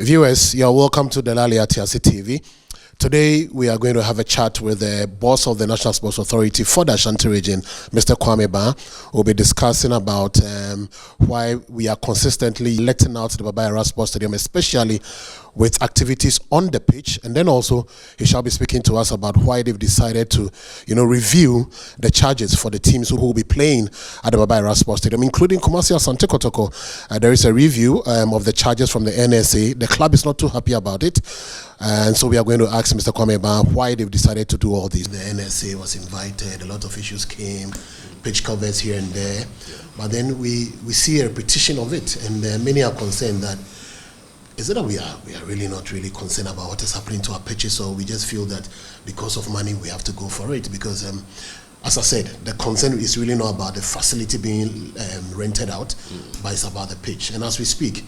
Viewers, you are welcome to Delali Atiasi TV. Today, we are going to have a chat with the boss of the National Sports Authority for the Ashanti region, Mr. Kwame Ba. We'll be discussing about why we are consistently letting out the Baba Yara Sports Stadium, especially with activities on the pitch. And then also, he shall be speaking to us about why they've decided to, review the charges for the teams who will be playing at the Baba Yara Sports Stadium, including Kumasi Asante Kotoko. There is a review of the charges from the NSA. The club is not too happy about it. And so we are going to ask Mr. Kwame Ba why they've decided to do all this. The NSA was invited, a lot of issues came, pitch covers here and there. But then we see a repetition of it, and many are concerned that is it that we are really not really concerned about what is happening to our pitches, or we just feel that because of money we have to go for it? Because as I said, the concern is really not about the facility being rented out, but it's about the pitch. And as we speak,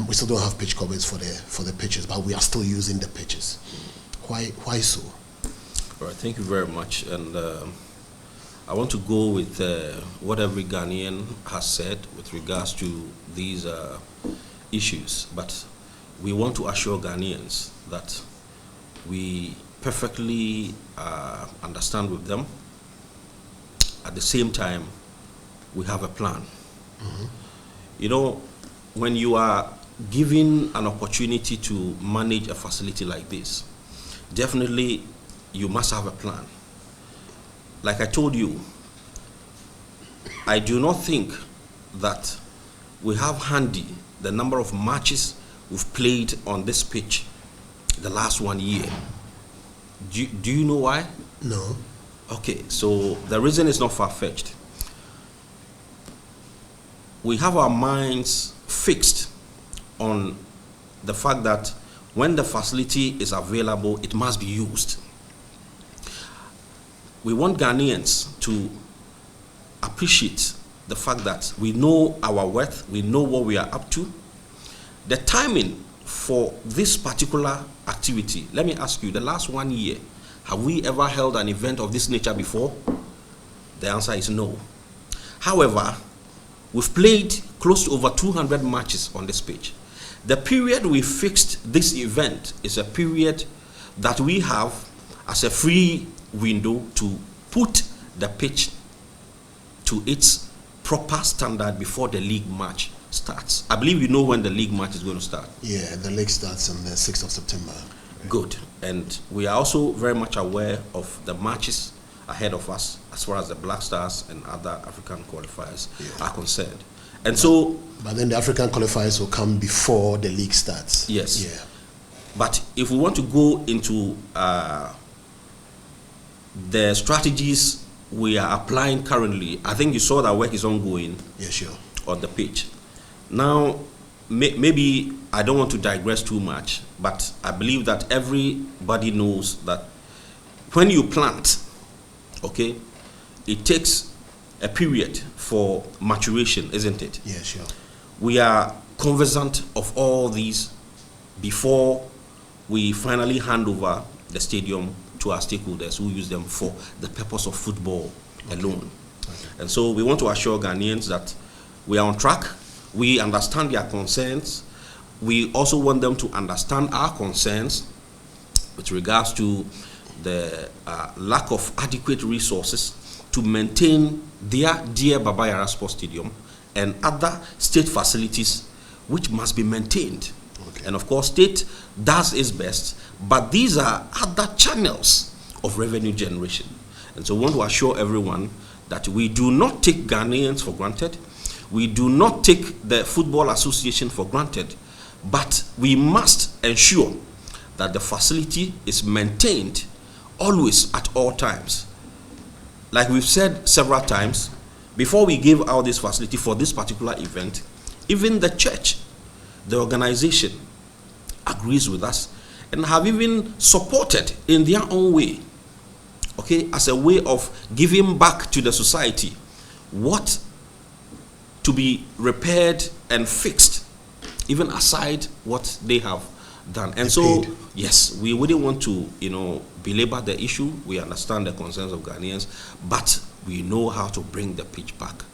we still don't have pitch covers for the pitches, but we are still using the pitches. Why so? All right, thank you very much. And I want to go with what every Ghanaian has said with regards to these issues. But we want to assure Ghanaians that we perfectly understand with them. At the same time, we have a plan. When you are given an opportunity to manage a facility like this, definitely you must have a plan. Like I told you, I do not think that we have handy the number of matches we've played on this pitch the last 1 year. Do you know why? No. Okay, so the reason is not far-fetched. We have our minds fixed on the fact that when the facility is available, it must be used. We want Ghanaians to appreciate the fact that we know our worth, we know what we are up to. The timing for this particular activity, let me ask you, the last 1 year, have we ever held an event of this nature before? The answer is no. However, we've played close to over 200 matches on this pitch. The period we fixed this event is a period that we have as a free window to put the pitch to its proper standard before the league match starts. I believe you know when the league match is going to start. Yeah, the league starts on the 6th of September. Good. And we are also very much aware of the matches ahead of us as far as the Black Stars and other African qualifiers are concerned. And but then the African qualifiers will come before the league starts. Yes. Yeah. But if we want to go into the strategies we are applying currently, I think you saw that work is ongoing. Yeah, sure. On the pitch. Now, maybe I don't want to digress too much, but I believe that everybody knows that when you plant, okay, it takes a period for maturation, isn't it? Yeah, sure. We are conversant of all these before we finally hand over the stadium to our stakeholders who use them for the purpose of football alone. Okay. And so we want to assure Ghanaians that we are on track. We understand their concerns. We also want them to understand our concerns with regards to the lack of adequate resources to maintain their dear Baba Yara Sports Stadium and other state facilities which must be maintained. Okay. And of course, state does its best, but these are other channels of revenue generation. And so we want to assure everyone that we do not take Ghanaians for granted. We do not take the Football Association for granted, but we must ensure that the facility is maintained always at all times. Like we've said several times, before we gave out this facility for this particular event, even the church, the organization, agrees with us and have even supported in their own way, okay, as a way of giving back to the society what to be repaired and fixed, even aside what they have done. And so, yes, we wouldn't want to, belabor the issue. We understand the concerns of Ghanaians, but we know how to bring the pitch back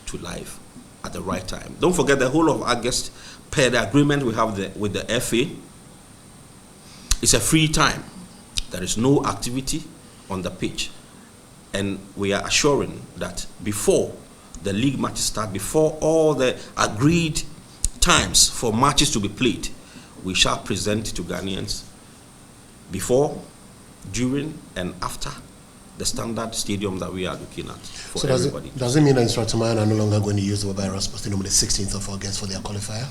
to life at the right time. Don't forget, the whole of August per the agreement we have with the FA, it's a free time. There is no activity on the pitch. And we are assuring that before the league matches start, before all the agreed times for matches to be played, we shall present to Ghanaians before, during, and after the standard stadium that we are looking at for so everybody. Does it mean that Instructor are no longer going to use the Yara Sports Stadium on the 16th of August for their qualifier?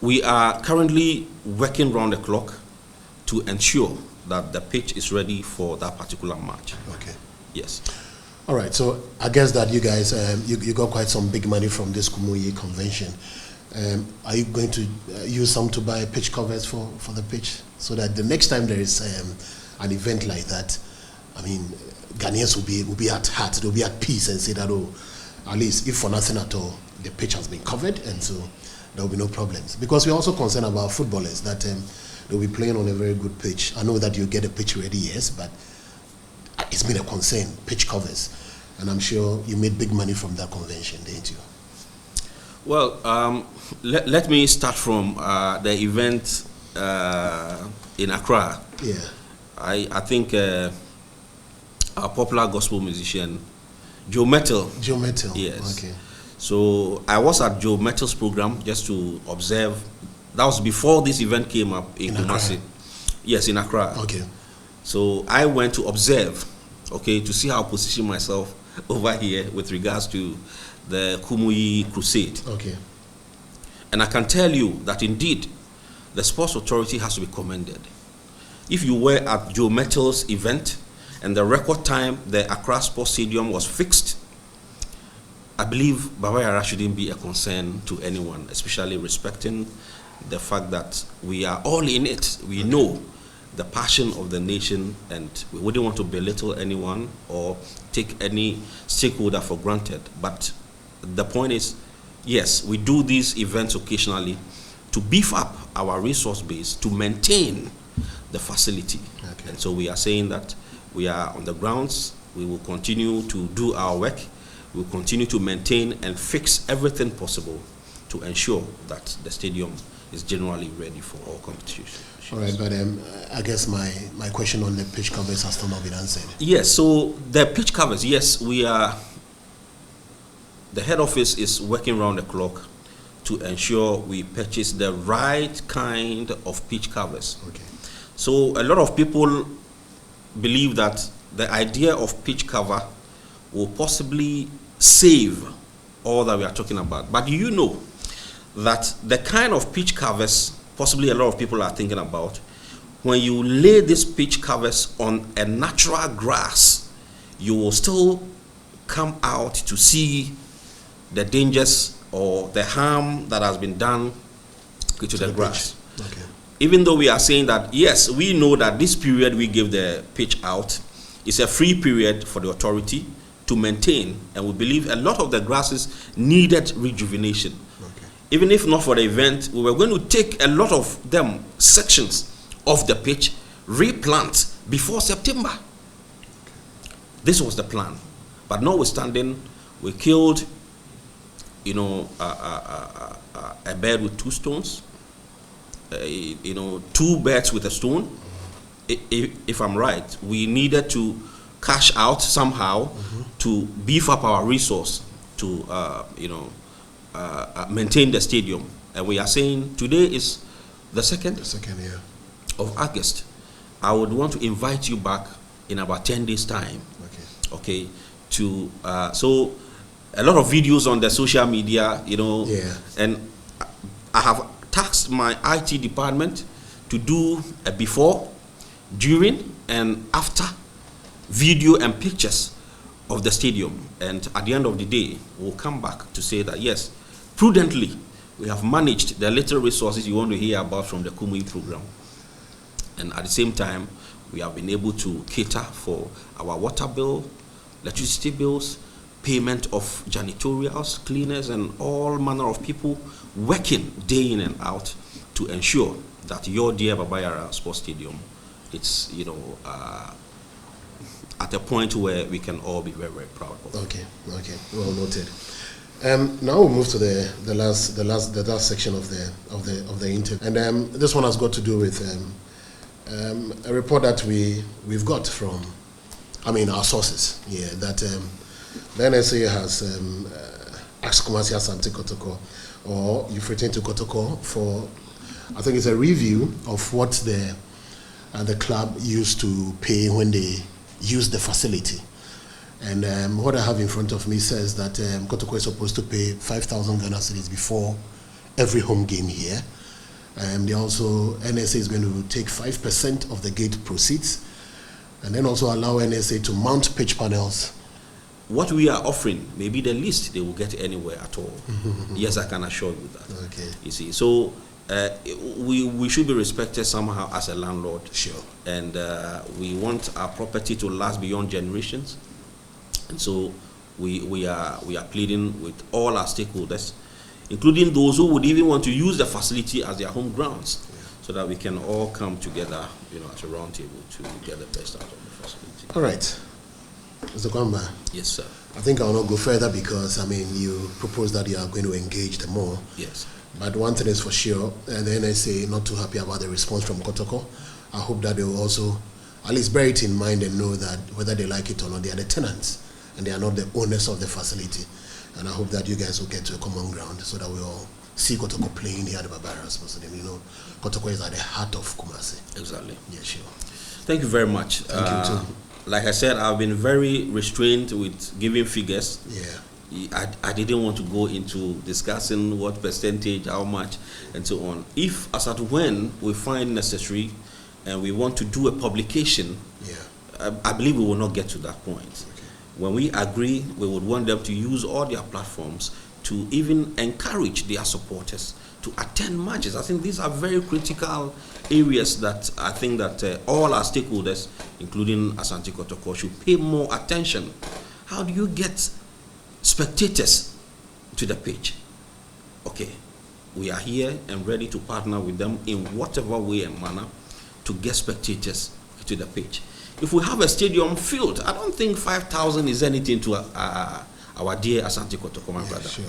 We are currently working round the clock to ensure that the pitch is ready for that particular match. Okay. Yes. All right. So I guess that you guys, you got quite some big money from this Kumuyi convention. Are you going to use some to buy pitch covers for the pitch, so that the next time there is an event like that, I mean, Ghanaians will be at heart, they'll be at peace and say that, oh, at least if for nothing at all, the pitch has been covered, and so there will be no problems. Because we're also concerned about footballers that they'll be playing on a very good pitch. I know that you get a pitch ready, yes, but it's been a concern, pitch covers. And I'm sure you made big money from that convention, didn't you? Well, let me start from the event in Accra. Yeah. I think our popular gospel musician, Joe Metal. Joe Metal. Yes. Okay. So I was at Joe Metal's program just to observe. That was before this event came up in Kumasi. Yes, in Accra. Okay. So I went to observe, okay, to see how I position myself over here with regards to the Kumuyi Crusade. Okay. And I can tell you that indeed the Sports Authority has to be commended. If you were at Joe Metal's event and the record time the Accra Sports Stadium was fixed, I believe Baba Yara shouldn't be a concern to anyone, especially respecting the fact that we are all in it. We know the passion of the nation, and we wouldn't want to belittle anyone or take any stakeholder for granted. But the point is, yes, we do these events occasionally to beef up our resource base, to maintain the facility. Okay. And so we are saying that we are on the grounds, we will continue to do our work, we will continue to maintain and fix everything possible to ensure that the stadium is generally ready for all competitions. All right, but I guess my question on the pitch covers has still not been answered. Yes, so the pitch covers, yes, we are, the head office is working round the clock to ensure we purchase the right kind of pitch covers. Okay. So a lot of people believe that the idea of pitch cover will possibly save all that we are talking about. But do you know that the kind of pitch covers possibly a lot of people are thinking about, when you lay these pitch covers on a natural grass, you will still come out to see the dangers or the harm that has been done to the grass. Okay. Even though we are saying that, yes, we know that this period we give the pitch out is a free period for the authority to maintain, and we believe a lot of the grasses needed rejuvenation. Okay. Even if not for the event, we were going to take a lot of them, sections of the pitch, replant before September. This was the plan. But notwithstanding, we killed, a bird with two stones, two birds with a stone. If I'm right, we needed to cash out somehow to beef up our resource to, maintain the stadium. And we are saying today is the second year of August. I would want to invite you back in about 10 days' time. Okay. To so a lot of videos on the social media, and I have tasked my IT department to do a before, during, and after video and pictures of the stadium. And at the end of the day, we'll come back to say that yes, prudently, we have managed the little resources you want to hear about from the Kumuyi program. And at the same time, we have been able to cater for our water bill, electricity bills, payment of janitorials, cleaners, and all manner of people working day in and out to ensure that your dear Baba Yara Sports Stadium, it's at a point where we can all be very, very proud of. Okay, well noted. Now we'll move to the last section of the interview, and this one has got to do with a report that we've got from, our sources. Yeah, that the NSA has asked Kumasi Asante Kotoko, or you've written to Kotoko for, I think it's a review of what the club used to pay when they used the facility. And what I have in front of me says that Kotoko is supposed to pay 5,000 Ghana cedis before every home game here. They also, NSA is going to take 5% of the gate proceeds, and then also allow NSA to mount pitch panels. What we are offering may be the least they will get anywhere at all. Yes, I can assure you that. Okay. You see, so we should be respected somehow as a landlord. Sure. And we want our property to last beyond generations. And so we are pleading with all our stakeholders, including those who would even want to use the facility as their home grounds, so that we can all come together, at a round table to get the best out of the facility. All right, Mr. Kwamba. Yes, sir. I think I will not go further because you propose that you are going to engage them more. Yes. But one thing is for sure, the NSA not too happy about the response from Kotoko. I hope that they will also at least bear it in mind and know that whether they like it or not, they are the tenants and they are not the owners of the facility. And I hope that you guys will get to a common ground so that we all see Kotoko playing here at the Barbaras. Kotoko is at the heart of Kumasi. Exactly. Yeah, sure. Thank you very much. Thank you too. Like I said, I've been very restrained with giving figures. Yeah. I didn't want to go into discussing what percentage, how much, and so on. If, as at when we find necessary and we want to do a publication, I believe we will not get to that point. Okay. When we agree, we would want them to use all their platforms to even encourage their supporters to attend matches. I think these are very critical areas that I think that all our stakeholders, including Asante Kotoko, should pay more attention. How do you get spectators to the pitch? Okay, we are here and ready to partner with them in whatever way and manner to get spectators to the pitch. If we have a stadium filled, I don't think 5,000 is anything to our dear Asante Kotoko, my brother. Sure.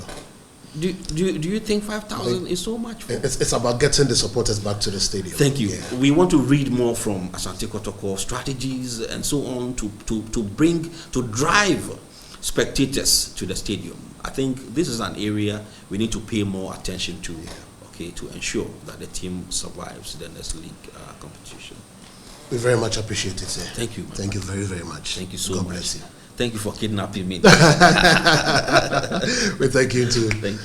Do you think 5,000 is so much? It's about getting the supporters back to the stadium. Thank you. Yeah. We want to read more from Asante Kotoko, strategies and so on to drive spectators to the stadium. I think this is an area we need to pay more attention to, to ensure that the team survives the next league competition. We very much appreciate it, sir. Thank you. Thank you very, very much. Thank you so much. God bless you. Thank you for kidnapping me. We thank you too. Thank you.